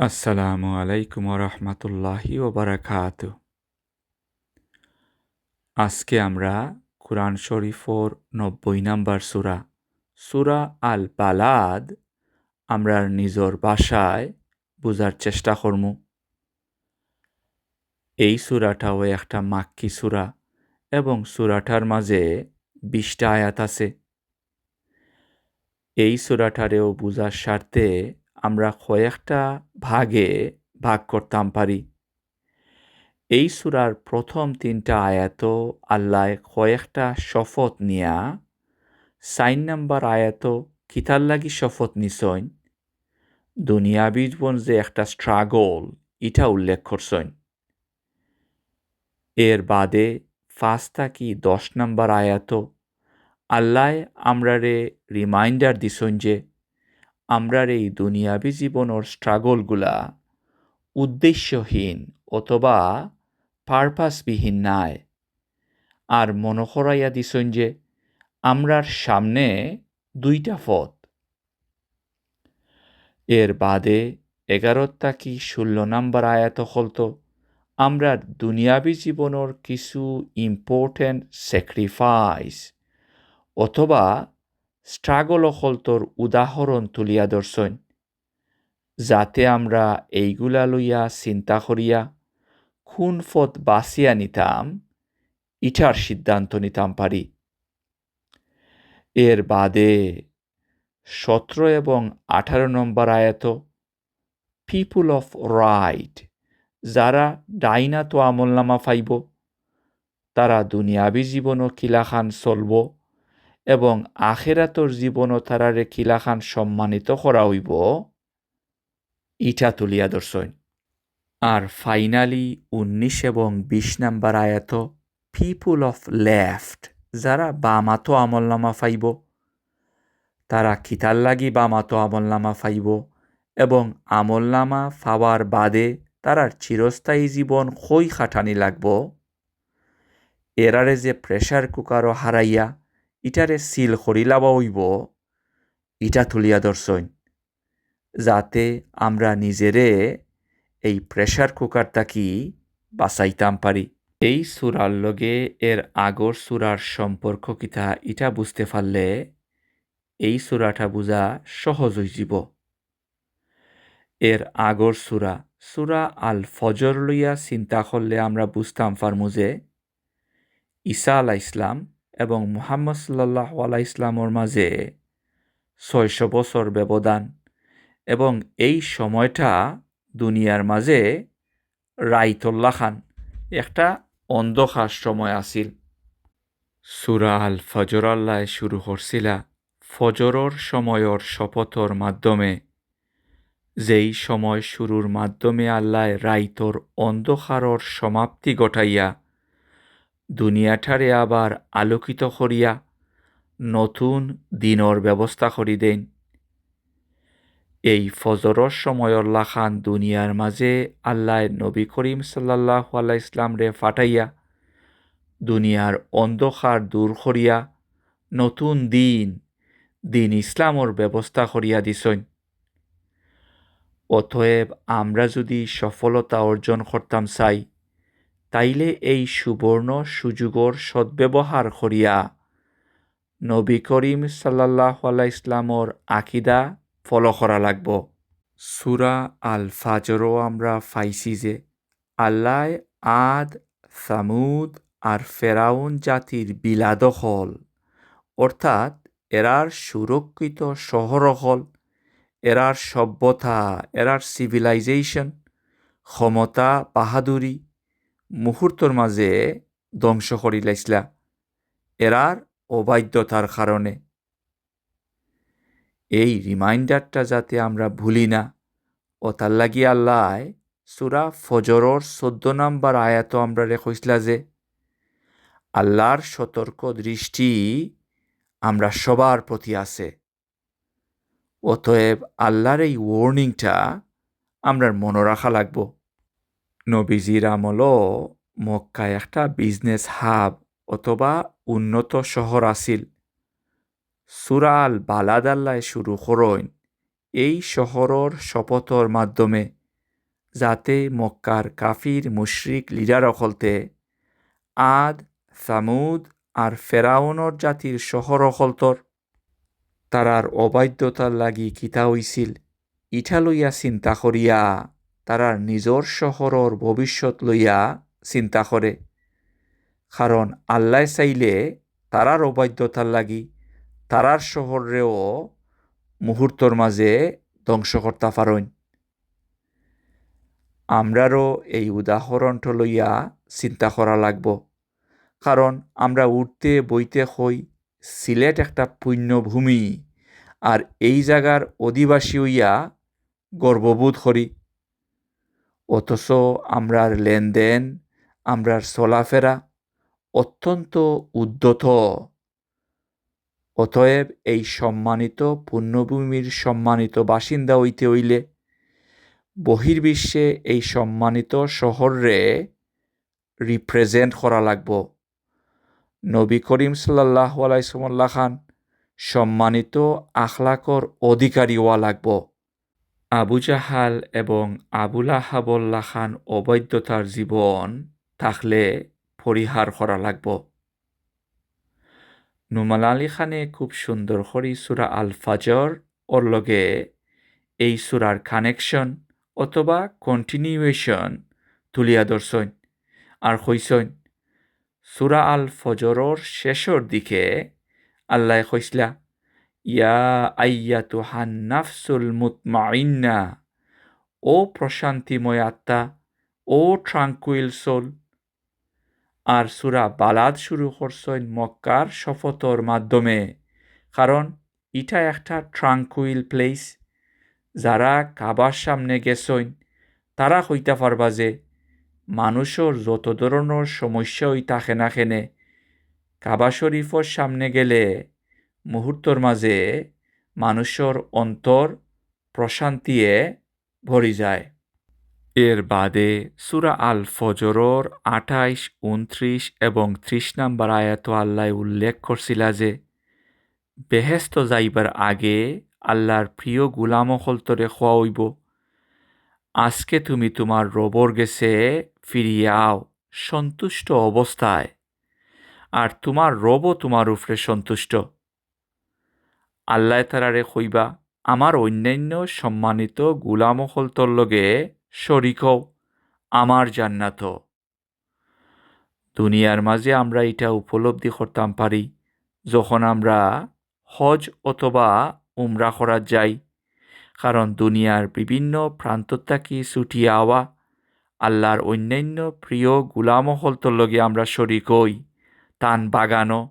আসসালামু আলাইকুম রহমতুল্লাহি ওবারাকাতু। আজকে আমরা কুরআন শরীফর ৯০ নাম্বার সূরা সূরা আল বালাদ আমরার নিজর ভাষায় বুঝার চেষ্টা করমু। এই সূরাটাও একটা মাক্কি সূরা এবং সূরাটার মাঝে ২০টা আয়াত আছে। এই সূরাটারেও বুঝার স্বার্থে আমরা কয়েকটা ভাগে ভাগ করতাম পারি। এই সূরার প্রথম ৩টা আয়াতও আল্লাহ কয়েকটা শপথ নিয়া ৪ নাম্বার আয়াতও কিতার লাগি শপথ নিছইন দুনিয়াবি জীবন যে একটা স্ট্রাগল ইটা উল্লেখ করছইন। এর বাদে ৫ থাকি ১০ নাম্বার আয়াতও আল্লাহ আমরারে রিমাইন্ডার দিছইন যে আমরার এই দুনিয়াবি জীবনের স্ট্রাগলগুলা উদ্দেশ্যহীন অথবা পারপাসবিহীন নাই। আর মনে করাইয়া দিছইন যে আমরার সামনে ২টা পথ। এর বাদে ১১ থাকি ১৬ নাম্বার আয়াত হলতো আমরার দুনিয়াবি জীবনের কিছু ইম্পর্টেন্ট স্যাক্রিফাইস অথবা স্ট্রাগল হলতোর উদাহরণ তুলিয়া ধরছইন, যাতে আমরা এইগুলা লইয়া চিন্তা করিয়া কোন পথ বাছিয়া নিতাম ইটার সিদ্ধান্ত নিতাম পারি। এর বাদে ১৭ এবং ১৮ নম্বর আয়াত পিপুল অফ রাইট যারা ডাইনাতো আমলনামা পাইব তারা দুনিয়াবি জীবনও কিলাখান চলব এবং আখেরাতর জীবনও তারারে কিলাখান সম্মানিত করা হইব ইটা তুলিয়া ধরছইন। আর ফাইনালি ১৯ এবং ২০ নাম্বার আয়াত পিপুল অফ লেফট যারা বামাতো আমলনামা পাইব তারা কিতার লাগি বামাতো আমলনামা পাইব এবং আমলনামা পাওয়ার বাদে তারার চিরস্থায়ী জীবন কই খাটানি লাগব এরারে যে প্রেসার কুকারও হারাইয়া ইটারে সিল করিলাবা হইব ইটা তুলিয়া ধরছইন, যাতে আমরা নিজেরে এই প্রেসার কুকার থাকি বাঁচাইতাম পারি। এই সূরার লগে এর আগর সূরার সম্পর্ক কিতা ইটা বুঝতে পারলে এই সূরাটা বুঝা সহজ হইজিব। এর আগর সূরা সূরা আল ফজর লইয়া চিন্তা করলে আমরা বুঝতাম পারমু যে ঈসা আলাইহিস সালাম এবং মুহাম্মদ সাল্লাল্লাহু আলাইহি সাল্লামর মাঝে ৬০০ বছর ব্যবধান এবং এই সময়টা দুনিয়ার মাঝে রাইতুল্লাহ খান একটা অন্ধকার সময় আসিল। সূরা আল ফজর আল্লাহ শুরু করছিলা ফজরর সময়র শপথর মাধ্যমে, যেই সময় শুরুর মাধ্যমে আল্লাহ রাইতর অন্ধকারর সমাপ্তি ঘটাইয়া দুনিয়াটারে আবার আলোকিত করিয়া নতুন দিনর ব্যবস্থা করি দেন। এই ফজরর সময়র লাখান দুনিয়ার মাঝে আল্লাহ নবী করিম সাল্লাল্লাহু আলাইহি সাল্লাম রে ফাটাইয়া দুনিয়ার অন্ধকার দূর করিয়া নতুন দিন ইসলামর ব্যবস্থা করিয়া দিছইন। অতএব আমরা যদি সফলতা অর্জন করতাম চাই তাইলে এই সুবর্ণ সুযোগর সদ্ব্যবহার করিয়া নবী করিম সাল্লাল্লাহু আলাইহি সাল্লামর আকীদা ফলো করা লাগব। সূরা আল ফাজরও আমরা পাইছি যে আল্লাহ আদ, সামুদ আর ফেরাউন জাতির বিলাদখল অর্থাৎ এরার সুরক্ষিত শহরহল, এরার সভ্যতা, এরার সিভিলাইজেশন, ক্ষমতা, বাহাদুরি মুহূর্তর মাঝে ধ্বংস করিলাইছিলা এরার অবাধ্যতার কারণে। এই রিমাইন্ডারটা যাতে আমরা ভুলি না ও তার লাগি আল্লাহ সূরা ফজরর ১৪ নাম্বার আয়াত আমরা রেখইছিলা যে আল্লাহর সতর্ক দৃষ্টি আমরা সবার প্রতি আছে। অতএব আল্লাহর এই ওয়ার্নিংটা আমরা মনে রাখা লাগব। নবীজির আমলও মক্কায় একটা বিজনেস হাব অথবা উন্নত শহর আসিল। সূরা আল বালাদ আল্লাহ শুরু করইন এই শহরর শপথর মাধ্যমে যাতে মক্কার কাফির মুশরিক লিডার অকলতে আদ সামুদ আর ফেরাউনর জাতির শহর অকলতর তারার অবাধ্যতার লাগি কিতা হইছিল ইটা লইয়া চিন্তা করিয়া তারার নিজর শহরর ভবিষ্যৎ লইয়া চিন্তা করে কারণ আল্লাহ চাইলে তারার অবাধ্যতার লাগি তারার শহরেও মুহূর্তর মাঝে ধ্বংস করতে পারেন আমরারও এই উদাহরণটা লইয়া চিন্তা করা লাগব কারণ আমরা উঠতে বইতে হই সিলেট একটা পুণ্যভূমি আর এই জায়গার অধিবাসী হইয়া গর্ববোধ করি অথচ আমরার লেনদেন আমরার চলাফেরা অত্যন্ত উদ্ধত অতএব এই সম্মানিত পুণ্যভূমির সম্মানিত বাসিন্দা হইতে হইলে বহির্বিশ্বে এই সম্মানিত শহরে রিপ্রেজেন্ট করা লাগব নবী করিম সাল্লাল্লাহু আলাইহি ওয়াসাল্লাম খান সম্মানিত আখলাকর অধিকারী হওয়া লাগব আবু জাহাল এবং আবুল আহাবুল্লাহ খান অবৈধতার জীবন থাকলে পরিহার করা লাগব নুমান আলী খানে খুব সুন্দর করে সূরা আল ফাজর ওর লগে এই সূরার কানেকশন অথবা কন্টিনিউয়েশন তুলিয়া ধরছইন আর কইসইন সূরা আল ফজরর শেষর দিকে আল্লাহ কইসলা ইয়া আইয়াতুহান নাফসুল মুতমাইন্না ও প্রশান্তিময় আত্মা ও ট্রাঙ্কুইল সোল আর সূরা বালাদ শুরু করছইন মক্কার শপথর মাধ্যমে কারণ এটা একটা ট্রাঙ্কুইল প্লেস যারা কাবার সামনে গেছইন তারা হইতে পারবা যে মানুষের যত ধরনের সমস্যা হই থাকে না কেনে কাবা শরীফর সামনে গেলে মুহূর্তর মাঝে মানুষের অন্তর প্রশান্তিয়ে ভরি যায় এর বাদে সূরা আল ফজরর ২৮, ২৯ এবং ৩০ নম্বর আয়াত আল্লাহ উল্লেখ করছিল যে বেহেস্ত যাইবার আগে আল্লাহর প্রিয় গুলাম হলতরে খোয়া হইব আজকে তুমি তোমার রবর গেছে ফিরিয়ে আও সন্তুষ্ট অবস্থায় আর তোমার রবও তোমার উপরে সন্তুষ্ট আল্লাহ তারারে কইবা আমার অন্যান্য সম্মানিত গুলাম হলতর লগে শরিক হও আমার জান্নাত দুনিয়ার মাঝে আমরা এটা উপলব্ধি করতাম পারি যখন আমরা হজ অথবা উমরা করা যাই কারণ দুনিয়ার বিভিন্ন প্রান্ত থাকি ছুটিয়ে আওয়া আল্লাহর অন্যান্য প্রিয় গুলাম হলতর লগে আমরা শরিক হই তান বাগানো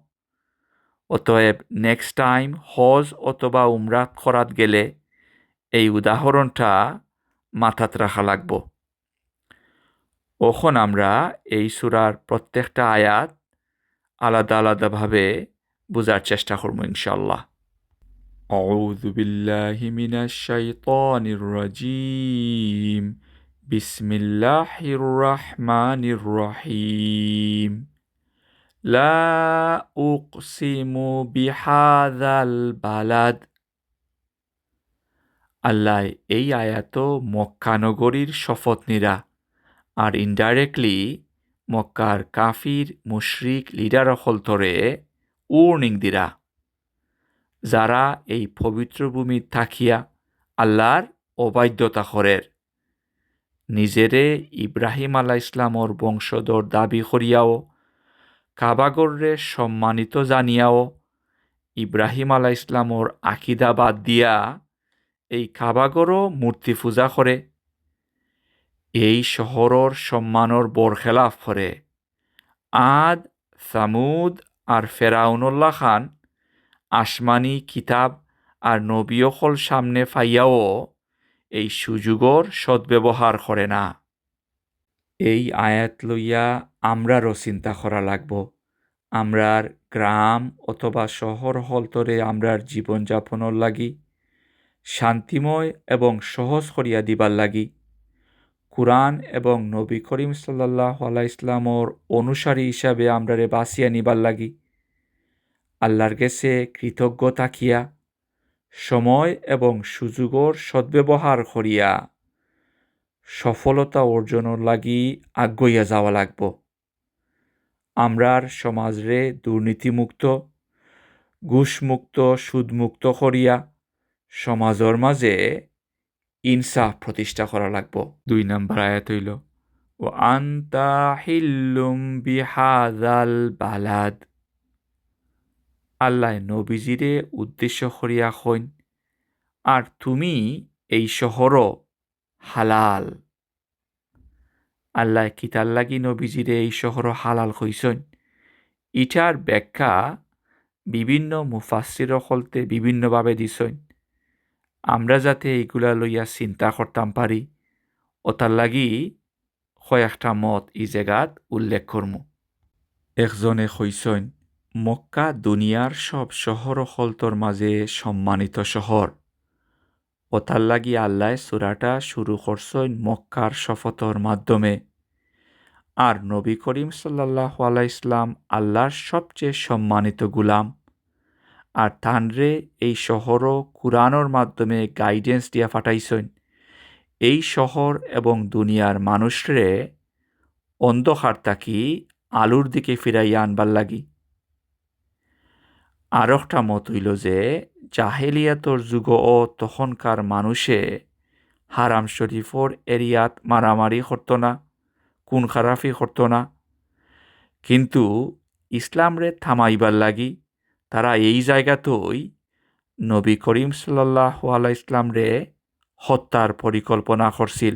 অতএব নেক্সট টাইম হজ অথবা উমরা করাত গেলে এই উদাহরণটা মাথাত রাখা লাগব ওখন আমরা এই সূরার প্রত্যেকটা আয়াত আলাদা আলাদাভাবে বোঝার চেষ্টা করব ইনশাআল্লাহ আউযু বিল্লাহি মিনাশ শাইতানির রাজীম বিসমিল্লাহির রহমানির রহিম লা উকসিমু বিহাযাল বালাদ আল্লাহ এই আয়াত মক্কা নগরীর শপথ নিরা আর ইনডাইরেক্টলি মক্কার কাফির মুশরিক লিডার হলতরে ওয়ার্নিং দিরা যারা এই পবিত্র ভূমি থাকিয়া আল্লাহর অবাধ্যতা করের নিজেরে ইব্রাহিম আলাইহিস সালামর বংশধর দাবি করিয়াও কাবাগররে সম্মানিত জানিয়াও ইব্রাহিম আলাইহিস সালামর আকিদা বাদ দিয়া এই কাবাগরও মূর্তি পূজা করে এই শহরর সম্মানর বরখেলাফ করে আদ সামুদ আর ফেরাউনুল্লাহ খান আসমানি কিতাব আর নবীসকল সামনে ফাইয়াও এই সুযোগর সদ্ব্যবহার করে না এই আয়াত লইয়া আমরারও চিন্তা করা লাগব আমরার গ্রাম অথবা শহর হলতরে আমরার জীবনযাপনের লাগি শান্তিময় এবং সহজ করিয়া দিবার লাগি কুরআন এবং নবী করিম সাল্লাল্লাহু আলাইহি ইসলামর অনুসারী হিসাবে আমরারে বাঁচিয়া নিবার লাগি আল্লাহর কাছে কৃতজ্ঞ থাকিয়া সময় এবং সুযোগর সদ্ব্যবহার করিয়া সফলতা অর্জনের লাগি আগুইয়া যাওয়া লাগব। আমরার সমাজরে দুর্নীতিমুক্ত, ঘুষমুক্ত, সুদমুক্ত করিয়া সমাজের মাঝে ইনসাফ প্রতিষ্ঠা করা লাগব। 2 নম্বর আয়াত হইল ও আনতা হিল্লুম বিহাযাল বালাদ। আল্লাহ নবীজিরে উদ্দেশ্য করিয়া কইন, আর তুমি এই শহরও হালাল। আল্লাহ কিতার লাগি নবীজিরে এই শহরও হালাল কইসন। ইটার ব্যাখ্যা বিভিন্ন মুফাসসির হলতে বিভিন্নভাবে দিছইন। আমরা যাতে এইগুলা লইয়া চিন্তা করতাম পারি, ওতার লাগি কয়েকটা মত এই জায়গাত উল্লেখ করমু। একজনে কইসইন, মক্কা দুনিয়ার সব শহর হলতর মাঝে সম্মানিত শহর। ওতার লাগি আল্লাহ সূরাটা শুরু করছইন মক্কার শপথর মাধ্যমে। আর নবী করিম সাল্লাল্লাহু আলাইহি ইসলাম আল্লাহর সবচেয়ে সম্মানিত গুলাম। আর তানরে এই শহরও কুরআনের মাধ্যমে গাইডেন্স দিয়া ফাটাইছইন এই শহর এবং দুনিয়ার মানুষরে অন্ধকার থাকি আলোর দিকে ফিরাইয়া আনবার লাগি। আর একটা মত হইল যে জাহেলিয়াতর যুগও তখনকার মানুষে হারাম শরীফর এরিয়াত মারামারি করত না, খুন খারাপি করত না, কিন্তু ইসলামরে থামাইবার লাগি তারা এই জায়গাতেই নবী করিম সাল্লাল্লাহু আলাইহি ইসলামরে হত্যার পরিকল্পনা করছিল,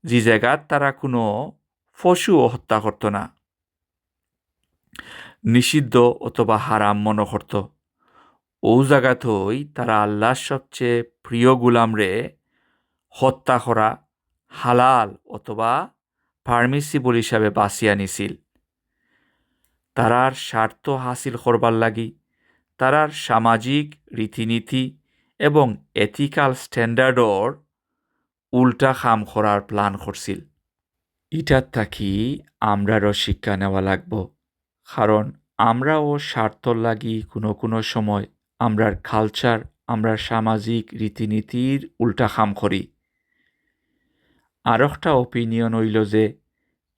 যে জায়গাত তারা কোনো পশুও হত্যা করত না, নিষিদ্ধ অথবা হারাম মনে করত। ও জায়গাতেই তারা আল্লাহর সবচেয়ে প্রিয় গুলামরে হত্যা করা হালাল অথবা পারমিসিবল হিসাবে বাছিয়া নিছিল। তারার স্বার্থ হাসিল করবার লাগি তারার সামাজিক রীতিনীতি এবং এথিক্যাল স্ট্যান্ডার্ডর উল্টা কাম করার প্ল্যান করছিল। ইটার থাকি আমরারও শিক্ষা নেওয়া লাগব, কারণ আমরাও স্বার্থর লাগি কোনো সময় আমরার কালচার, আমরার সামাজিক রীতিনীতির উল্টা কাম করি। আর একটা অপিনিয়ন হইল যে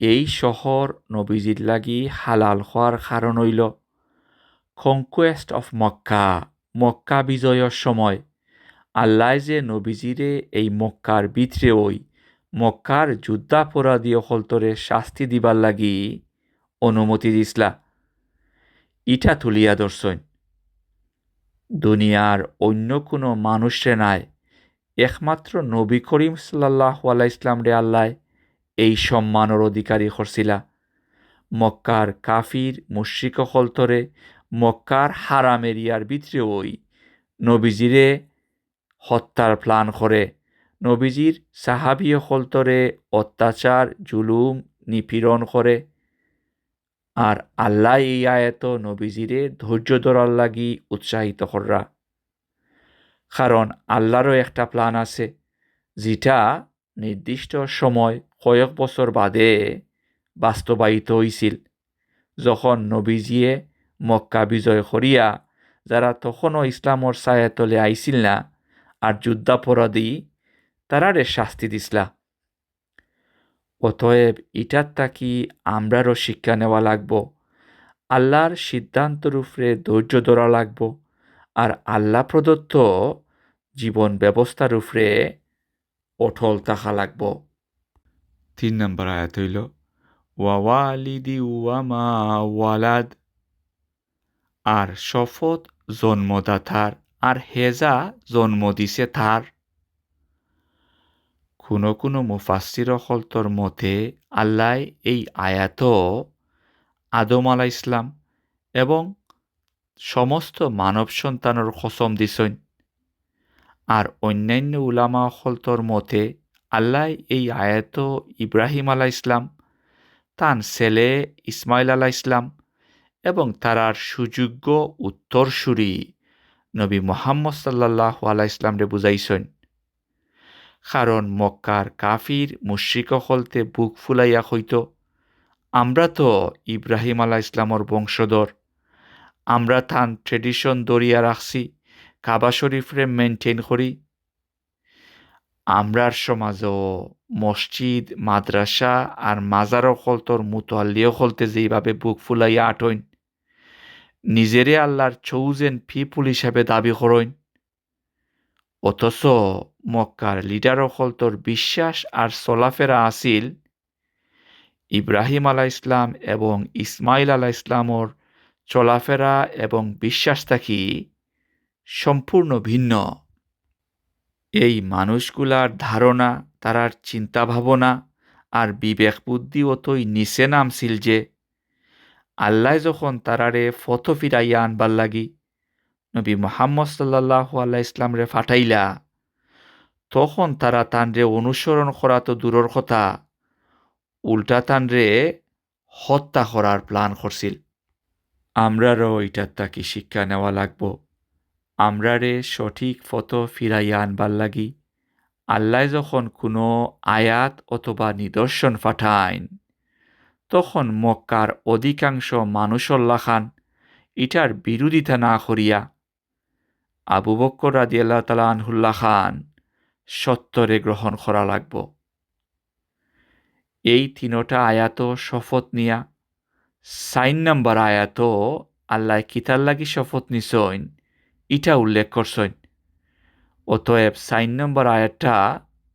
এই শহর নবীজির লাগি হালাল হওয়ার কারণ হইল কনকোয়েস্ট অফ মক্কা, মক্কা বিজয়ের সময় আল্লাহ যে নবীজিরে এই মক্কার ভিতরে ওই মক্কার যুদ্ধাপরাধী হলতরে শাস্তি দিবার লাগি অনুমতি দিসলা। ইটা তুলিয়া ধরছইন। দুনিয়ার অন্য কোনো মানুষরে নাই, একমাত্র নবী করিম সাল্লাল্লাহু আলাইহি ইসলামরে আল্লাহ এই সম্মানের অধিকারী করছিলা। মক্কার কাফির মুশরিক হলতরে মক্কার হারাম এরিয়ার ভিতরে ওই নবীজিরে হত্যার প্ল্যান করে, নবীজির সাহাবী হলতরে অত্যাচার জুলুম নিপীড়ন করে। আর আল্লাহ এই আয়াত নবীজিরে ধৈর্য ধরার লাগি উৎসাহিত কররা, কারণ আল্লাহরও একটা প্ল্যান আছে যেটা নির্দিষ্ট সময় কয়েক বছর বাদে বাস্তবায়িত হইছিল, যখন নবীজিয়ে মক্কা বিজয় করিয়া যারা তখনও ইসলামর ছায়াতলে আইছিল না আর যুদ্ধাপরাধী তারারে শাস্তি দিসলা। অতএব ইটার তাকি আমরারও শিক্ষা নেওয়া লাগব, আল্লাহর সিদ্ধান্তর উপরে ধৈর্য ধরা লাগব, আর আল্লাহ প্রদত্ত জীবন ব্যবস্থার উপরে অটল থাকা লাগব। 3 নম্বর আয়াত হইল ওয়ালিদি ওয়ামা ওয়ালাদ। আর শপথ জন্মদাতার আর হেজা জন্ম দিছে তার। কোনো মুফাসসির হলতর মতে আল্লাহ এই আয়াত আদম আলাইহিস সালাম এবং সমস্ত মানব সন্তানের কসম দিছেন। আর অন্যান্য উলামা হলতর মতে আল্লাহ এই আয়াত ইব্রাহিম আলাইহিস সালাম, তান ছেলে ইসমাইল আলাইহিস সালাম এবং তারার সুযোগ্য উত্তরসূরি নবী মুহাম্মদ সাল্লাল্লাহু আলাইহি ইসলামরে বুঝাইছেন। কারণ মক্কার কাফির মুশরিক হলতে বুক ফুলাইয়া হইত, আমরা তো ইব্রাহিম আলাইহিস সালামর বংশধর, আমরা তান ট্রেডিশন দরিয়া রাখছি, কাবা শরীফরে মেনটেন করি। আমরার সমাজও মসজিদ মাদ্রাসা আর মাজারও হলতর মুতোয়াল্লিও হলতে যেইভাবে বুক ফুলাইয়া আটইন, নিজেরে আল্লাহর চৌজেন পিপুল হিসাবে দাবি করইন, অথচ মক্কার লিডারও হলতর বিশ্বাস আর চলাফেরা আসিল ইব্রাহিম আলাহ ইসলাম এবং ইসমাইল আলাহ ইসলামর চলাফেরা এবং বিশ্বাস থাকি সম্পূর্ণ ভিন্ন। এই মানুষগুলার ধারণা, তারার চিন্তা ভাবনা আর বিবেক বুদ্ধি অতই নিচে নামছিল যে আল্লাহ যখন তারারে ফত ফিরাইয়া আনবার লাগি নবী মুহাম্মদ সাল্লাল্লাহু আলাইহি ইসলামরে ফাটাইলা, তখন তারা তানরে অনুসরণ করা তো দূরের কথা, উল্টা তানরে হত্যা করার প্ল্যান করছিল। আমরারও এটার তাকি শিক্ষা নেওয়া লাগবো। আমরারে সঠিক ফত ফিরাইয়া আনবার লাগি আল্লাহ যখন কোনো আয়াত অথবা নিদর্শন ফাটাইন, তখন মক্কার অধিকাংশ মানুষল্লা খান ইটার বিরোধিতা না করিয়া আবু বক্কর রাদিয়াল্লাহু তাআলা আনহুল্লাহ খান সত্তরে গ্রহণ করা লাগব। এই তিনোটা আয়াত শপথ নিয়া 4 নম্বর আয়াত আল্লাহ কিতার লাগি শপথ নিছইন ইটা উল্লেখ করছইন। অতএব 4 নম্বর আয়াতটা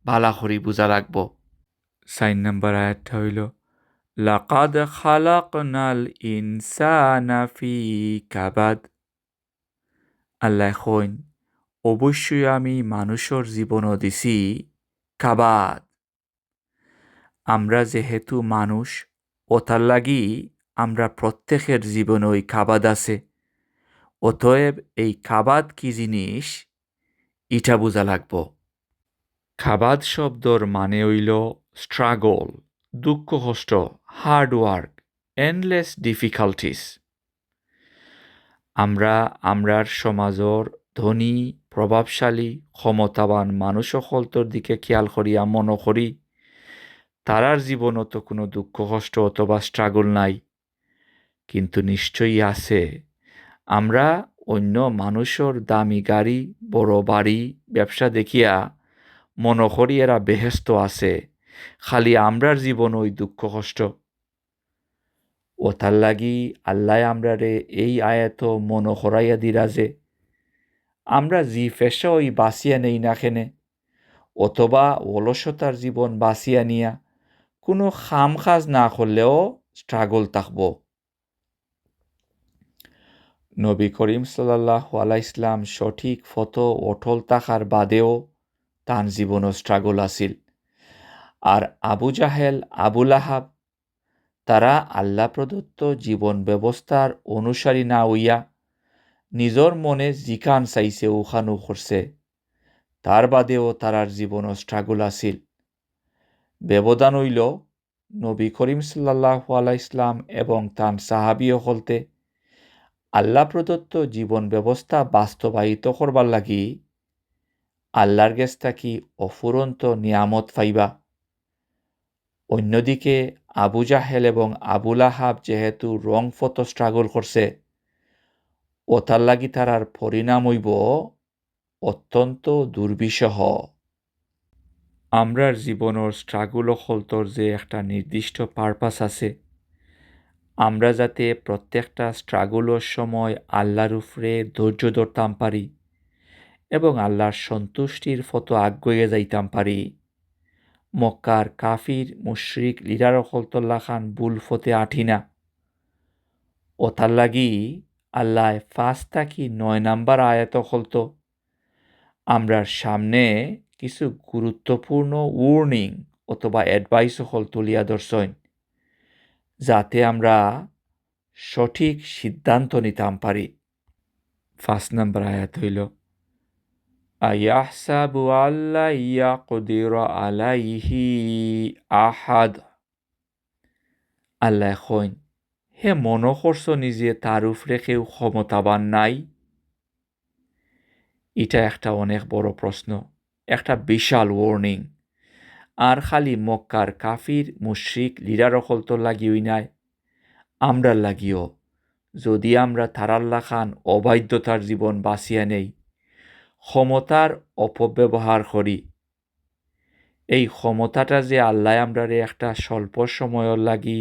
ভালা করি বুঝা লাগব। 4 নম্বর আয়াতটা হইল লাকাদ খালাকনাল ইনসানা ফি কাবাদ। আল্লাহ কইন অবশ্যই আমি মানুষের জীবনও দিছি কাবাদ। আমরা যেহেতু মানুষ, ওতার লাগি আমরা প্রত্যেকের জীবনে ওই কাবাদ আছে। অতএব এই কাবাদ কি জিনিস ইটা বুঝা লাগব। কাবাদ শব্দর মানে হইল স্ট্রাগল, দুঃখ কষ্ট, হার্ড ওয়ার্ক, এন্ডলেস ডিফিকাল্টিস। আমরা আমরার সমাজর ধনী, প্রভাবশালী, ক্ষমতাবান মানুষ সকলতর দিকে খেয়াল করিয়া মনে করি তারার জীবনত কোনো দুঃখ কষ্ট অথবা স্ট্রাগল নাই, কিন্তু নিশ্চয়ই আছে। আমরা অন্য মানুষের দামি গাড়ি, বড় বাড়ি, ব্যবসা দেখিয়া মনে করি এরা বেহেস্ত আছে, খালি আমরার জীবন ওই দুঃখ কষ্ট। ওতার লাগি আল্লাহ আমরারে এই আয়াত মনে করাইয়া দিরা যে আমরা জি পেশা ওই বাঁচিয়া নেই না খেনে, অথবা অলসতার জীবন বাঁচিয়া নিয়া কোনো খাম কাজ না করলেও স্ট্রাগল থাকব। নবী করিম সাল্লাল্লাহু আলাইহি ইসলাম সঠিক ফত অটল থাকার বাদেও তার জীবনও স্ট্রাগল আছিল। আর আবু জাহেল, আবু লাহাব তারা আল্লাহ প্রদত্ত জীবন ব্যবস্থার অনুসারী না হইয়া নিজর মনে জিকান চাইছে উখানু করছে, তার বাদেও তারার জীবনও স্ট্রাগল আছিল। ব্যবধান হইল নবী করিম সাল্লাল্লাহু আলাইহি ইসলাম এবং তার সাহাবী হলতে আল্লাহ প্রদত্ত জীবন ব্যবস্থা বাস্তবায়িত করবার লাগি আল্লাহর গেছ থাকি অফুরন্ত নিয়ামত পাইবা। অন্যদিকে আবু জাহেল এবং আবু লাহাব যেহেতু রং ফত স্ট্রাগল করছে, ওতার লাগি তারার পরিণাম হইব অত্যন্ত দুর্বিষহ। আমরার জীবনের স্ট্রাগল হলতর যে একটা নির্দিষ্ট পারপাস আছে, আমরা যাতে প্রত্যেকটা স্ট্রাগলের সময় আল্লাহর উপরে ধৈর্য ধরতাম পারি এবং আল্লাহর সন্তুষ্টির ফতো আগ্রহে যাইতাম পারি। মক্কার কাফির মুশরিক লিডার হলতল্লা খান বুল ফতে আঠি না। ওতার লাগি আল্লাহ 5 থাকি 9 নাম্বার আয়াত হলত আমরার সামনে কিছু গুরুত্বপূর্ণ ওয়ার্নিং অথবা অ্যাডভাইস হল তুলিয়া ধরছইন, যাতে আমরা সঠিক সিদ্ধান্ত নিতাম পারি। 5 নাম্বার আয়াত হইল আয়াহসাবু আল্লা ইয়াকদির আলাইহি আহাদ। আল্লাহ কইন হে মনে করছ নিজে তার উপরে কেউ ক্ষমতাবান নাই? এটা একটা অনেক বড় প্রশ্ন, একটা বিশাল ওয়ার্নিং। আর খালি মক্কার কাফির মুশরিক লিডার হলতো লাগিওই নাই, আমরার লাগিও যদি আমরা তারাল্লা খান অবাধ্যতার জীবন বাঁচিয়া নেই, ক্ষমতার অপব্যবহার করি, এই ক্ষমতাটা যে আল্লাহ আমরারে একটা স্বল্প সময়ের লাগি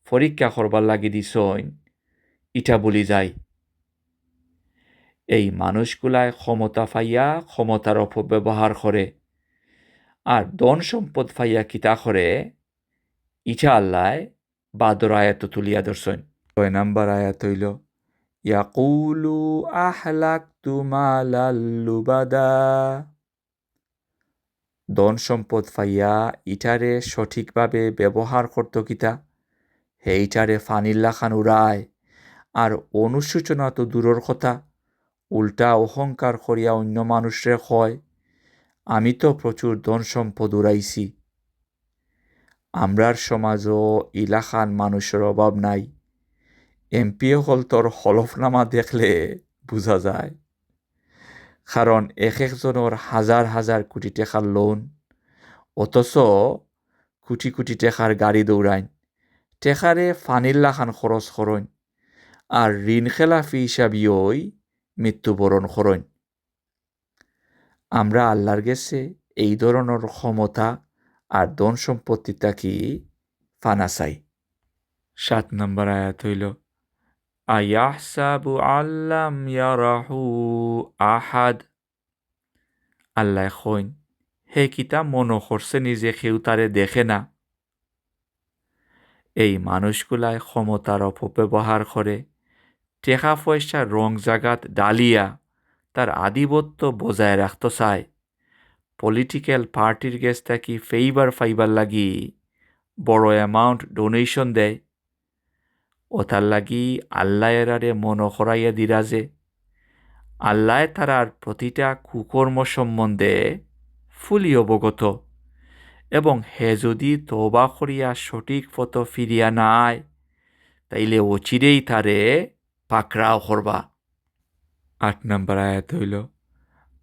পরীক্ষা করবার লাগি দিছইন ইটা বলি যায়। এই মানুষগুলায় ক্ষমতা পাইয়া ক্ষমতার অপব্যবহার করে আর ধন সম্পদ পাইয়া কিতা করে ইটা আল্লাহ বাদর আয়াত তুলিয়া ধরছেন। 6 নাম্বার আয়াত হইল ইয়াকুলু আহলাকতু মালাল লুবাদা। ধন সম্পদ পাইয়া ইটারে সঠিকভাবে ব্যবহার করত কিতা হে ইটারে ফানিল্লা খান উড়ায় আর অনুসূচনা তো দূরের কথা উল্টা অহংকার করিয়া অন্য মানুষরে কয় আমি তো প্রচুর ধন সম্পদ উড়াইছি। আমরার সমাজও ইলাখান মানুষের অভাব নাই। এমপি হল তোর হলফনামা দেখলে বোঝা যায়। কারণ এক একজনের হাজার হাজার কোটি টাকার লোন, অথচ কোটি কোটি টাকার গাড়ি দৌড়াইন, টেকারে ফানিল্লা খান খরচ করইন আর ঋণ খেলাফি হিসাবিওই মৃত্যুবরণ করইন। আমরা আল্লাহর গেছে এই ধরনের ক্ষমতা আর ধন সম্পত্তিটা কি ফানা চাই। 7 নম্বর আয়াত হইল আয়াহসাবু আল্লাম ইয়ারাহু আহাদ। আল্লাহ কইন হে কিতা মনো করছে নিজে কেউ তারে দেখে না। এই মানুষগুলায় ক্ষমতার অপব্যবহার করে টেকা পয়সা রং জাগাত ডালিয়া তার আধিপত্য বজায় রাখতে চায়। পলিটিক্যাল পার্টির গেছ থাকি ফেইবার ফাইবার লাগি বড় অ্যামাউন্ট ডোনেশন দেয়। ওতার লাগি আল্লাহ এরারে মন করাইয়া দিরা যে আল্লাহ তারার প্রতিটা কুকর্ম সম্বন্ধে ফুলি অবগত এবং হে যদি তওবা করিয়া সঠিক পথ ফিরিয়া নাই তাইলে অচিরেই তারে পাকড়াও করবা। 8 নম্বর আয়াত হইল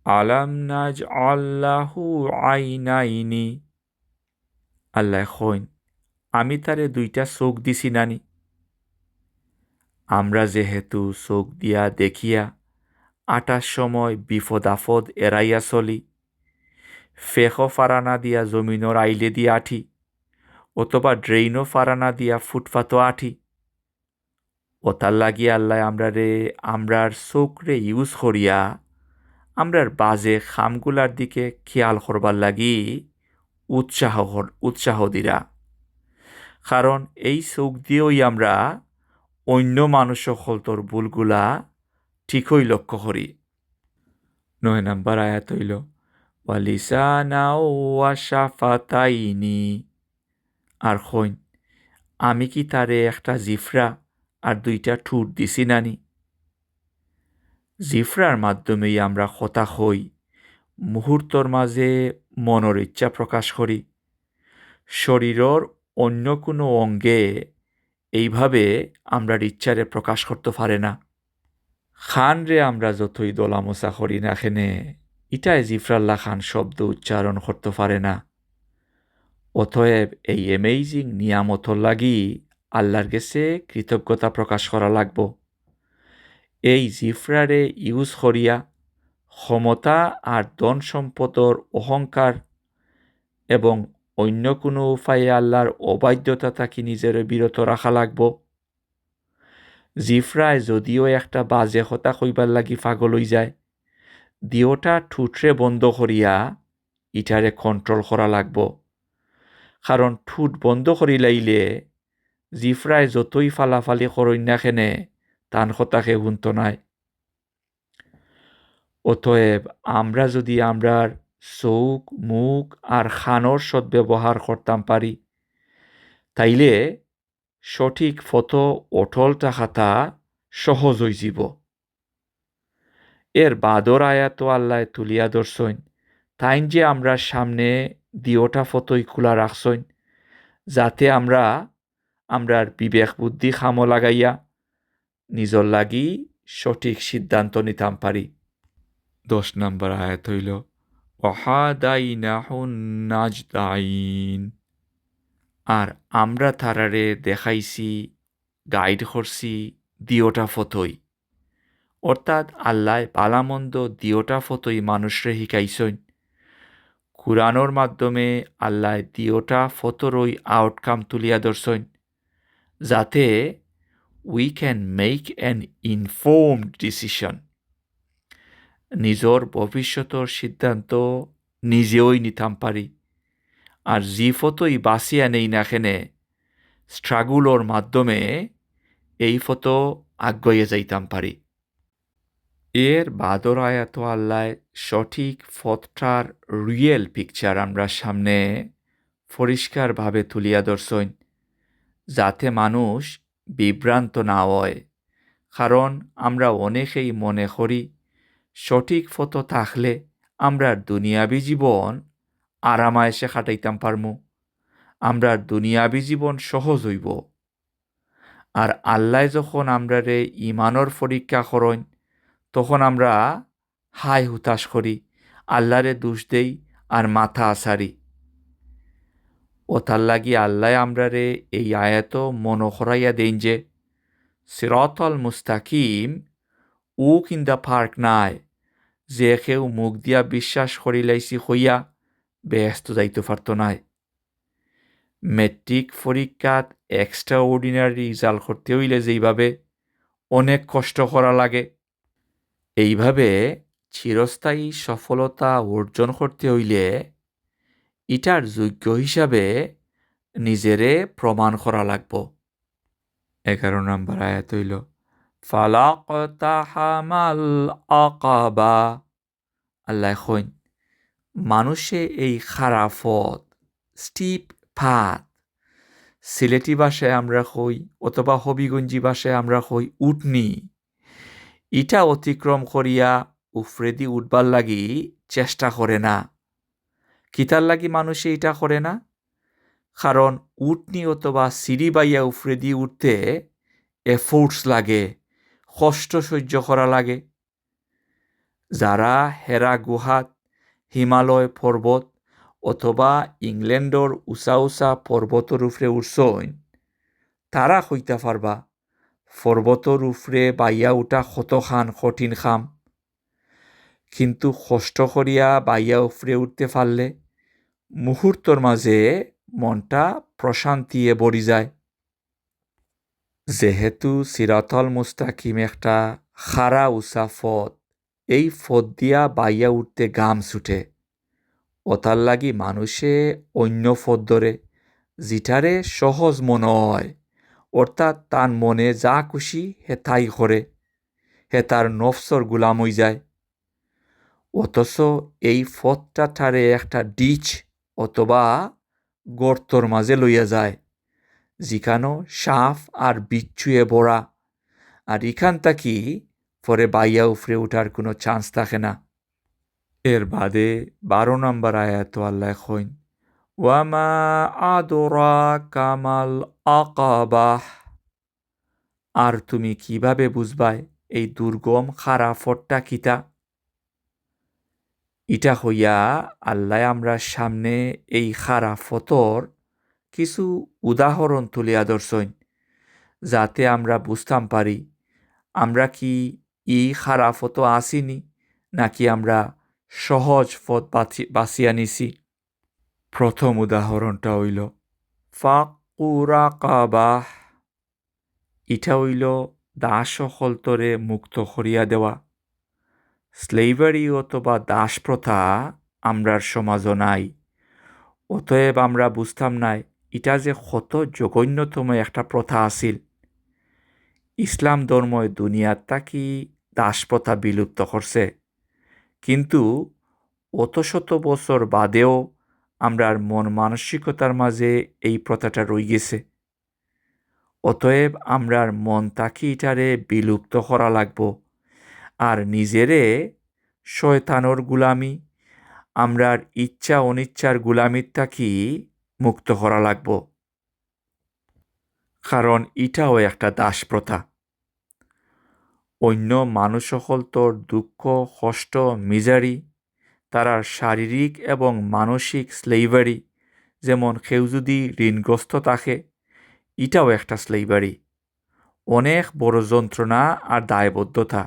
আলাম নাজ আল্লাহু আইনাইনি। আল্লাহ কইন আমি তারে 2টা চোখ দিছি নানি। আমরা যেহেতু চোখ দিয়া দেখিয়া 8টার সময় বিপদ আপদ এড়াইয়া চলি, ফেকো ফারানা দিয়া জমিনর আইলে দিয়া আঠি অথবা ড্রেইনও ফারানা দিয়া ফুটপাতও আঠি। ওতার লাগিয়া আল্লাহ আমরার চোখরে ইউজ করিয়া আমরার বাজে খামগুলার দিকে খেয়াল করবার লাগি উৎসাহ দিরা। কারণ এই চোখ দিয়েই আমরা অন্য মানুষ সকলতর ভুলগুলা ঠিকই লক্ষ্য করি। 9 নম্বর আয়াত হইল ওয়ালিসানা ওয়া শাফাতাইনি। আর কইন আমি কি তারে একটা জিফরা আর 2টা ঠোঁট দিছি নানি। জিফরার মাধ্যমেই আমরা কথা হই, মুহূর্তর মাঝে মনের ইচ্ছা প্রকাশ করি। শরীরের অন্য কোনো অঙ্গে এইভাবে আমরা ইচ্ছারে প্রকাশ করতে পারে না। খান রে আমরা যতই দলামোচা করি না খেনে ইটায় জিফরাল্লা খান শব্দ উচ্চারণ করতে পারে না। অতএব এই অ্যামেজিং নিয়ামতর লাগি আল্লাহর কাছে কৃতজ্ঞতা প্রকাশ করা লাগব। এই জিফরারে ইউজ করিয়া ক্ষমতা আর ধন সম্পদর অহংকার এবং অন্য কোনো উপায়ে আল্লাহর অবাধ্যতা থাকি নিজের বিরত রাখা লাগব। জিফরায় যদিও একটা বাজে কথা কইবার লাগি পাগল হই যায়, দিওটা ঠুটরে বন্ধ করিয়া ইটারে কন্ট্রোল করা লাগব। কারণ ঠুট বন্ধ করি লাইলে জিফরায় যতই ফালাফালি করইন না খেনে তান কথাকে শুনত নাই। অতএব আমরা যদি আমরার চোখ মুখ আর খানোর সদ্ব্যবহার করতাম পারি তাইলে সঠিক পথ অটল থাকাটা সহজ হয়ে যাব। এর বাদর আয়াত আল্লাহ তুলিয়া ধরছইন তাইন যে আমরা সামনে দিওটা ফতই খোলা রাখছইন যাতে আমরার বিবেক বুদ্ধি খামো লাগাইয়া নিজর লাগি সঠিক সিদ্ধান্ত নিতাম পারি। 10 নম্বর আয়াত হইল ওয়াহাদাইনাহুন নাজদাইন। আর আমরা তারারে দেখাইছি গাইড করছি দিওটা ফতই, অর্থাৎ আল্লাহ বালামন্দ দিওটা ফতই মানুষরে শিকাইছইন। কুরআনোর মাধ্যমে আল্লাহ দিওটা ফতোরই আউটকাম তুলিয়া ধরছেন, যাতে we can make an informed decision. নিজের ভবিষ্যতের সিদ্ধান্ত নিজেই নিতাম পারি। আর জি ফতোই বাঁচিয়া নেই না খেনে স্ট্রাগুলোর মাধ্যমে এই ফতো আগ্রয়ে যাইতাম পারি। এর বাদর আয়াত আল্লাহ সঠিক ফতটার রিয়েল পিকচার আমরা সামনে পরিষ্কারভাবে তুলিয়া ধরছেন, যাতে মানুষ বিভ্রান্ত না হয়। কারণ আমরা অনেকেই মনে করি সঠিক ফতো থাকলে আমরা দুনিয়াবী জীবন আরামায়েশে কাটাইতাম পারমু, আমরা দুনিয়াবী জীবন সহজ হইব। আর আল্লাহ যখন আমরারে ইমানর পরীক্ষা করেন, তখন আমরা হাই হুতাশ করি, আল্লাহরে দোষ দেই আর মাথা আসারি। ও তার লাগি আল্লাহ আমরারে এই আয়াত মনে করাইয়া দেন যে সিরাতাল মুস্তাকিম ও কিন্দা পার্ক নাই, যে কেউ মুখ দিয়া বিশ্বাস করিলাইছি হইয়া বেহেস্ত যাইতে পারত নাই। মেট্রিক পরীক্ষাত এক্সট্রা অর্ডিনারি রেজাল্ট করতে হইলে যেইভাবে অনেক কষ্ট করা লাগে, এইভাবে চিরস্থায়ী সফলতা অর্জন করতে হইলে ইটার যোগ্য হিসাবে নিজেরে প্রমাণ করা লাগব। 11 নম্বর আয়াত হইল ফালাকতাহামাল আকাবা। আল্লাহ কইন মানুষে এই খারাফত স্টিপ পাথ, সিলেটি ভাষায় আমরা কই অথবা হবিগঞ্জি ভাষায় আমরা কই উটনি, ইটা অতিক্রম করিয়া উফরেদি উঠবার লাগি চেষ্টা করে না। কিতার লাগি মানুষে এটা করে না? কারণ উটনি অথবা সিঁড়ি বাইয়া উফরেদি উঠতে এফোর্টস লাগে, কষ্ট সহ্য করা লাগে। যারা হেরা গুহাত, হিমালয় পর্বত অথবা ইংল্যান্ডর উঁচা উঁচা পর্বতর উপরে উঠছইন, তারা কইতা পারবা পর্বতর উপরে বাইয়া উঠা কতখান কঠিন খাম। কিন্তু কষ্ট করিয়া বাইয়া উপরে উঠতে পারলে মুহূর্তর মাঝে মনটা প্রশান্তিয়ে ভরি যায়। যেহেতু সিরাতাল মুস্তাকিম একটা খাড়া উঁচা পথ, এই পথ দিয়া বাইয়া উঠতে গাম ছুটে। ওতার লাগি মানুষে অন্য পথ ধরে, যেটারে সহজ মনে হয়, অর্থাৎ তার মনে যা খুশি হে তাই করে, হে তার নফসর গুলাম হয়ে যায়। অথচ এই পথটা ঠারে একটা ডিচ অথবা গর্তর মাঝে লইয়া যায়, যেখানো সাপ আর বিচ্ছুয়ে ভরা, আর এখান থাকি পরে বাইয়া উফরে উঠার কোনো চান্স থাকে না। এর বাদে 12 নম্বর আয়াত আল্লাহ কইন ওয়ামা আদরাকা মাল আকাবাহ। আর তুমি কিভাবে বুঝবাই এই দুর্গম খাড়া ফটটা কিতা? ইটা হইয়া আল্লাহ আমরা সামনে এই খাড়া ফতর কিছু উদাহরণ তুলিয়া ধরছইন, যাতে আমরা বুঝতাম পারি আমরা কি এই খাড়া ফতো আসিনি নাকি আমরা সহজ পথ বাছিয়া নিছি। প্রথম উদাহরণটা হইল ফাকুরাকাবাহ। ইটা হইল দাস সকলতরে মুক্ত করিয়া দেওয়া। স্লেভারি অথবা দাস প্রথা আমরার সমাজও নাই, অতএব আমরা বুঝতাম নাই এটা যে কত জঘন্যতম একটা প্রথা আছিল। ইসলাম ধর্মই দুনিয়ার তাকি দাস প্রথা বিলুপ্ত করছে, কিন্তু অত শত বছর বাদেও আমরার মন মানসিকতার মাঝে এই প্রথাটা রই গেছে। অতএব আমরার মন তাকি এটারে বিলুপ্ত করা লাগবো, আর নিজেরে শয়তানোর গুলামি, আমরার ইচ্ছা অনিচ্ছার গুলামির তাকি মুক্ত করা লাগবো। কারণ এটাও একটা দাস প্রথা। অন্য মানুষ সকল তোর দুঃখ কষ্ট মিজারি, তারার শারীরিক এবং মানসিক স্লেভারি, যেমন কেউ যদি ঋণগ্রস্ত থাকে, এটাও একটা স্লেভারি, অনেক বড় যন্ত্রণা আর দায়বদ্ধতা।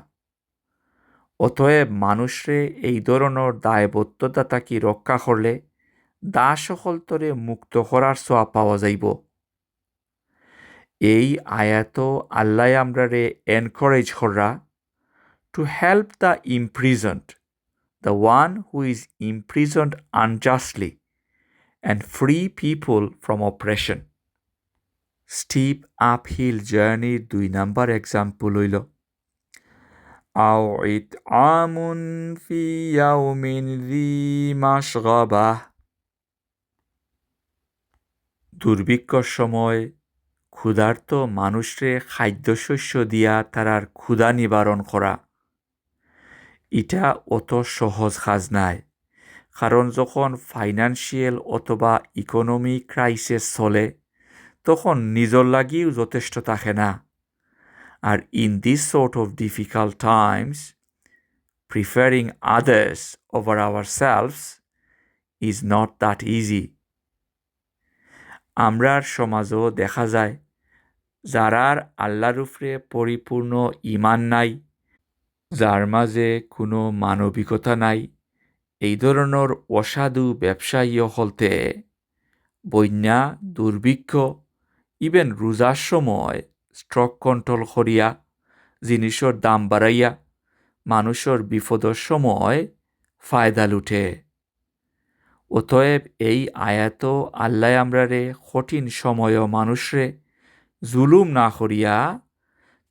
অতএব মানুষরে এই ধরনের দায়বদ্ধতা তাকে রক্ষা করলে দাসকল তরে মুক্ত করার সোয়া পাওয়া যাইব। এই আয়াত আল্লাহ আমরারে এনকারেজ করা to help the imprisoned, the one who is imprisoned unjustly, and free people from oppression. Steep uphill journey 2 number example হইল أو إطعام في يوم ذي مسغبة। দুর্ভিক্ষর সময় ক্ষুধার্ত মানুষরে খাদ্যশস্য দিয়া তারার ক্ষুধা নিবারণ করা, এটা অত সহজ কাজ নাই। কারণ যখন ফাইন্যান্সিয়াল অথবা ইকোনমিক ক্রাইসিস চলে তখন নিজর লাগিও যথেষ্ট থাকে না। আর in this sort of difficult times preferring others over ourselves is not that easy. আমরার সমাজও দেখা যায় যারার আল্লাহর উপরে পরিপূর্ণ ঈমান নাই, যার মাঝে কোনো মানবিকতা নাই, এই ধরনের অসাধু ব্যবসায়ী হলতে বন্যা, দুর্ভিক্ষ, ইভেন রোজার সময় স্টক কন্ট্রোল করিয়া জিনিসের দাম বাড়াইয়া মানুষের বিপদের সময় ফায়দা লুটে। অতএব এই আয়াত আল্লাহ আমরারে কঠিন সময়ও মানুষরে জুলুম না করিয়া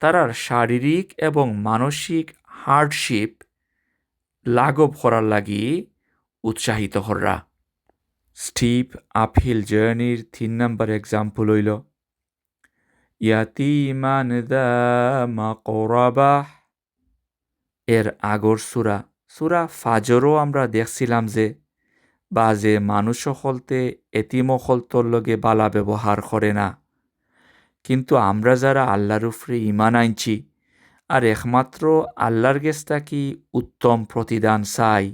তারার শারীরিক এবং মানসিক হার্ডশিপ লাঘব করার লাগি উৎসাহিত করা। স্টিপ আপহিল জার্নির 3 নম্বর এক্সাম্পল হইল ইয়াতিমান দা মাকরাবাহ। এর আগর সূরা ফাজরও আমরা দেখছিলাম যে বাজে মানুষ হলতে এতিম হলতর লগে বালা ব্যবহার করে না। কিন্তু আমরা যারা আল্লাহর উপরে ঈমান আনছি আর একমাত্র আল্লাহর গেস্তা কি উত্তম প্রতিদান চাই,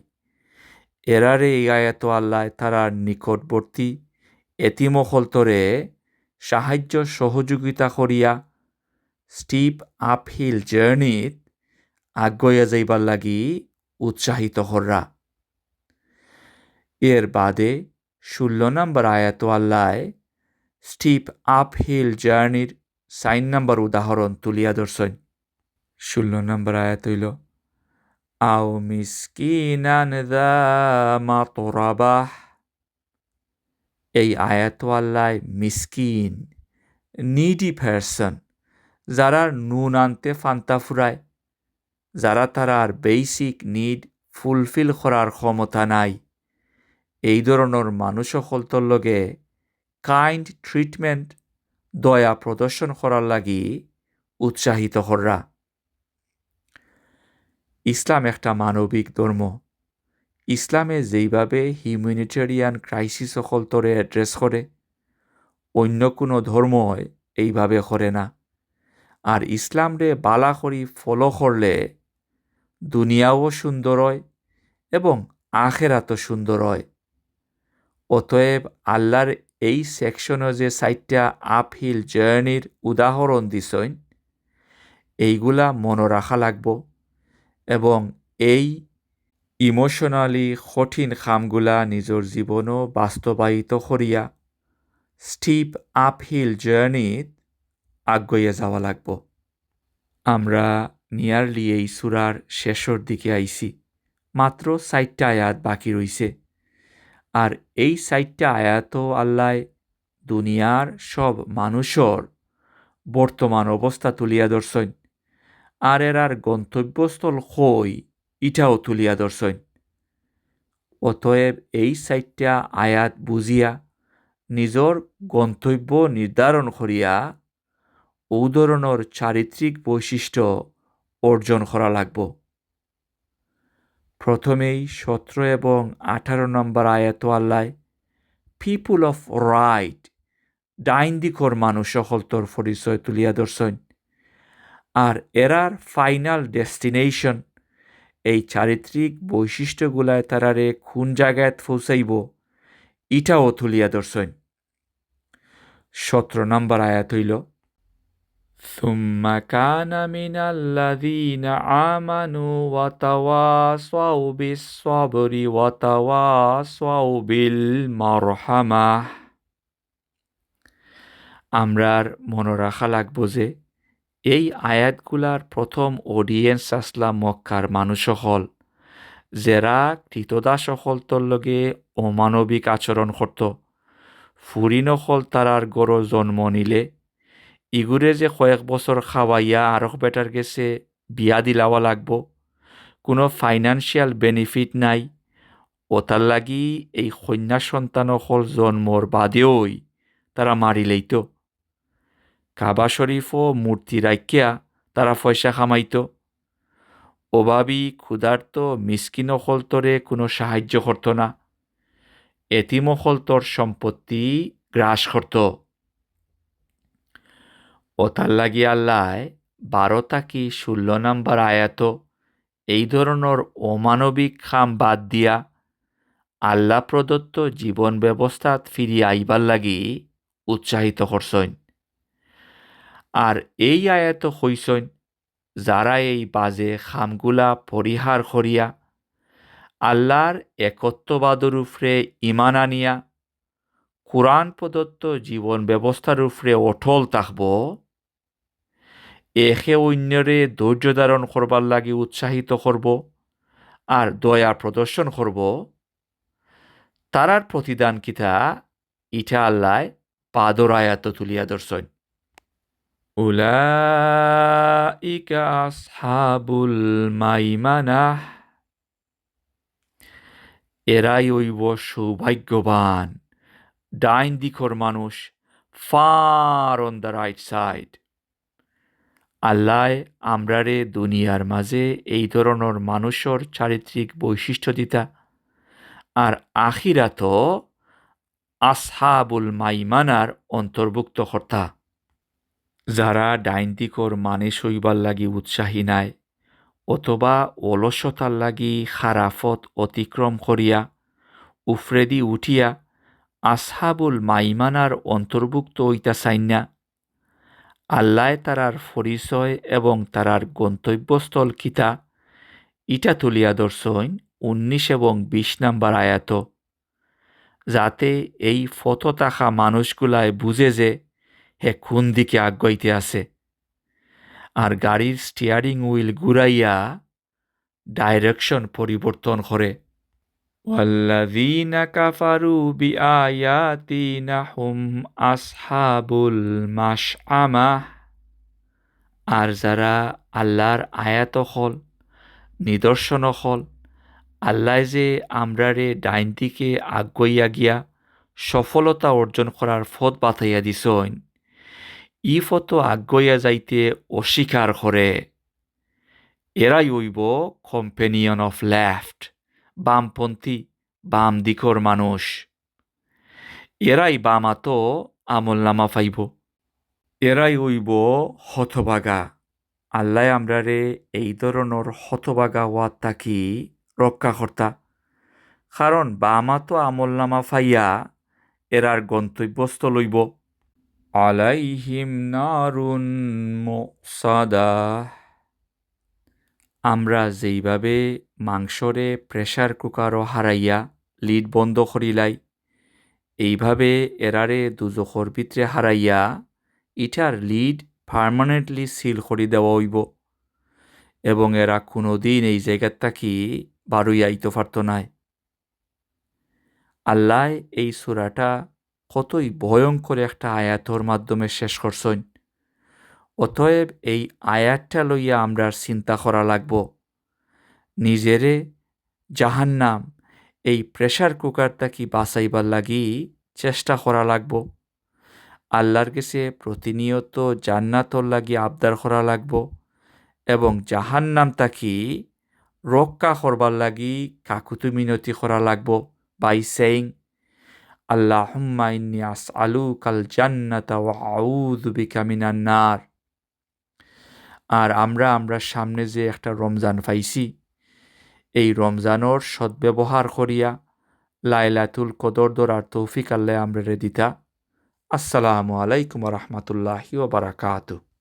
এরারে এই আয়াত আল্লাহ তারার নিকটবর্তী এতিম হলতরে সাহায্য সহযোগিতা করিয়া স্টিপ আপহিল জার্নিত আগুয়া যাইবার লাগি উৎসাহিত করা। এর বাদে 16 নম্বর আয়াত আল্লাহ স্টিপ আপহিল জার্নির 4 নম্বর উদাহরণ তুলিয়া ধরছেন। 16 নম্বর আয়াত হইল আও মিসকিনান দা মাতরাবাহ। এই আয়াত আল্লাহ মিসকিন, নিডি পারসন, যারা নুন আনতে ফান্তা ফুরায়, যারা তারার বেসিক নিড ফুলফিল করার ক্ষমতা নাই, এই ধরনের মানুষ সকলতর লগে কাইন্ড ট্রিটমেন্ট, দয়া প্রদর্শন করার লাগি উৎসাহিত করা। ইসলাম একটা মানবিক ধর্ম। ইসলামে যেইভাবে হিউম্যানিটেরিয়ান ক্রাইসিস সকলতরে অ্যাড্রেস করে অন্য কোনো ধর্মই এইভাবে করে না। আর ইসলামরে বালা করি ফলো করলে দুনিয়াও সুন্দর হয় এবং আখেরাতও সুন্দর হয়। অতএব আল্লাহর এই সেকশনে যে 4টা আপহিল জার্নির উদাহরণ দিছেন এইগুলা মনে রাখা লাগব এবং এই ইমোশনালি কঠিন কামগুলা নিজের জীবনও বাস্তবায়িত করিয়া স্টিপ আপহিল জার্নিত আগুয়ে যাওয়া লাগব। আমরা নিয়ারলি এই সূরার শেষের দিকে আইছি, মাত্র 4টা আয়াত বাকি রইছে। আর এই 4টা আয়াতও আল্লাহ দুনিয়ার সব মানুষের বর্তমান অবস্থা তুলিয়া ধরছেন আর এরার গন্তব্যস্থল কই ইটাও তুলিয়া ধরছেন। অতএব এই 4টা আয়াত বুঝিয়া নিজের গন্তব্য নির্ধারণ করিয়া ও ধরনের চারিত্রিক বৈশিষ্ট্য অর্জন করা লাগব। প্রথমেই 17 এবং 18 নম্বর আয়াত আল্লাহ পিপুল অফ রাইট, ডাইন দিকর মানুষ সকলতর পরিচয় তুলিয়া ধরছেন আর এরার ফাইনাল ডেস্টিনেশন, এই চারিত্রিক বৈশিষ্ট্যগুলায় তারারে কোন জায়গায় পৌঁছাইব ইটাও তুলিয়া ধরছেন। 17 নম্বর আয়াত হইল ثم كان من الذين آمنوا وتواصوا بالصبر وتواصوا بالمرحمة আমরার মনে রাখা লাগবো যে এই আয়াতগুলার প্রথম অডিয়েন্স আসলাম মক্কার মানুষ হল যারা কৃতদাস সকলতর লগে অমানবিক আচরণ করত ফুরি নকল তারার গড় জন্ম নিলে ইগুরে যে কয়েক বছর খাওয়াইয়া আরো বেটার গেছে বিয়া দিলাওয়া লাগবো কোনো ফাইনান্সিয়াল বেনিফিট নাই ওতার লাগি এই কন্যা সন্তান হল জন্মর বাদেওই তারা মারি লইত কাবা শরীফ ও মূর্তি রাখিয়া তারা পয়সা খামাইত অভাবী ক্ষুধার্ত মিসকিন হলতরে কোনো সাহায্য করত না এতিম হলতর সম্পত্তি গ্রাস করত ওতার লাগি আল্লাহ 12 কি 16 নাম্বার আয়াত এই ধরনের অমানবিক খাম বাদ দিয়া আল্লাহ প্রদত্ত জীবন ব্যবস্থাত ফিরিয়ে আইবার লাগি উৎসাহিত করছেন আর এই আয়াত হইছেন যারা এই বাজে খামগুলা পরিহার করিয়া আল্লাহর একত্ববাদর উপরে ইমান আনিয়া কোরআন প্রদত্ত জীবন ব্যবস্থার উপরে অটল থাকব একে অন্যরে ধৈর্য ধারণ করবার লাগি উৎসাহিত করব আর দয়া প্রদর্শন করব তারার প্রতিদান কিতা ইটা আল্লাহ পাদর আয়াত তুলিয়া ধরছেন উলাইকা আসহাবুল মাইমানাহ এরাই হইব সৌভাগ্যবান ডাইন দিকর মানুষ far on the right side আল্লাহ আমরারে দুনিয়ার মাঝে এই ধরনের মানুষের চারিত্রিক বৈশিষ্ট্য দিতা আর আখিরাত আসহাবুল মাইমানার অন্তর্ভুক্ত কর্তা যারা ডাইন দিকর মানুষ হইবার লাগি উৎসাহী নাই অথবা অলসতার লাগি খারাফত অতিক্রম করিয়া উফরেদি উঠিয়া আসহাবুল মাইমানার অন্তর্ভুক্ত হইতা চাইনা আল্লাহ তারার পরিচয় এবং তারার গন্তব্যস্থল কিতা ইটা তুলিয়া ধরছেন 19 এবং 20 নাম্বার আয়াত যাতে এই ফটো থাকা মানুষগুলায় বুঝে যে হে কোন দিকে আগাইতে আছে আর গাড়ির স্টিয়ারিং হুইল ঘুরাইয়া ডাইরেকশন পরিবর্তন করে ওয়াল্লাযীনা কাফারু বিআয়াতিনা হুম আসহাবুল মাশআমাহ আর যারা আল্লাহর আয়াত হল নিদর্শন হল আল্লাহ যে আমরারে ডাইন দিকে আগাইয়া গিয়া সফলতা অর্জন করার পথ বাতাইয়া দিছেন ই ফত আগাইয়া যাইতে অস্বীকার করে এরাই হইব কম্পেনিয়ন অফ লেফট বামপন্থী বাম দিকর মানুষ এরাই বামাত আমল নামা পাইব এরাই হইব হতভাগা আল্লাহ আমরারে এই ধরনের হতভাগা হওয়ার তাকি রক্ষা কর্তা কারণ বামাত আমল নামা পাইয়া এরার গন্তব্যস্থ লইব আলাইহিম নারুন মুসাদা আমরা যেইভাবে মাংসরে প্রেসার কুকারও হারাইয়া লিড বন্ধ করিলাই এইভাবে এরারে দুজখর ভিতরে হারাইয়া ইটার লিড পার্মানেন্টলি সিল করে দেওয়া হইব এবং এরা কোনোদিন এই জায়গার থাকি বারুই আইতে পারত নাই আল্লাহ এই সূরাটা কতই ভয়ঙ্কর একটা আয়াতর মাধ্যমে শেষ করছেন অতএব এই আয়াতটা লইয়া আমরা চিন্তা করা লাগব নিজেরে জাহান্নাম এই প্রেসার কুকার থাকি বাঁচাইবার লাগি চেষ্টা করা লাগব আল্লাহর কাছে প্রতিনিয়ত জান্নাতর লাগি আবদার করা লাগব এবং জাহান্নাম তাকি রক্ষা করবার লাগি কাকুতু মিনতি করা লাগব বাই সেইং আল্লাহুম্মা ইন্নী আসআলুকাল জান্নাতা ওয়া আউযু বিকা মিনান নার আর আমরা সামনে যে একটা রমজান পাইছি এই রমজানোর সদ্ব্যবহার করিয়া লাইলাতুল কদর ধরার তৌফিক আল্লাহ আমরারে দিতা আসসালামু আলাইকুম ওয়া রাহমাতুল্লাহি ওয়া বারাকাতুহু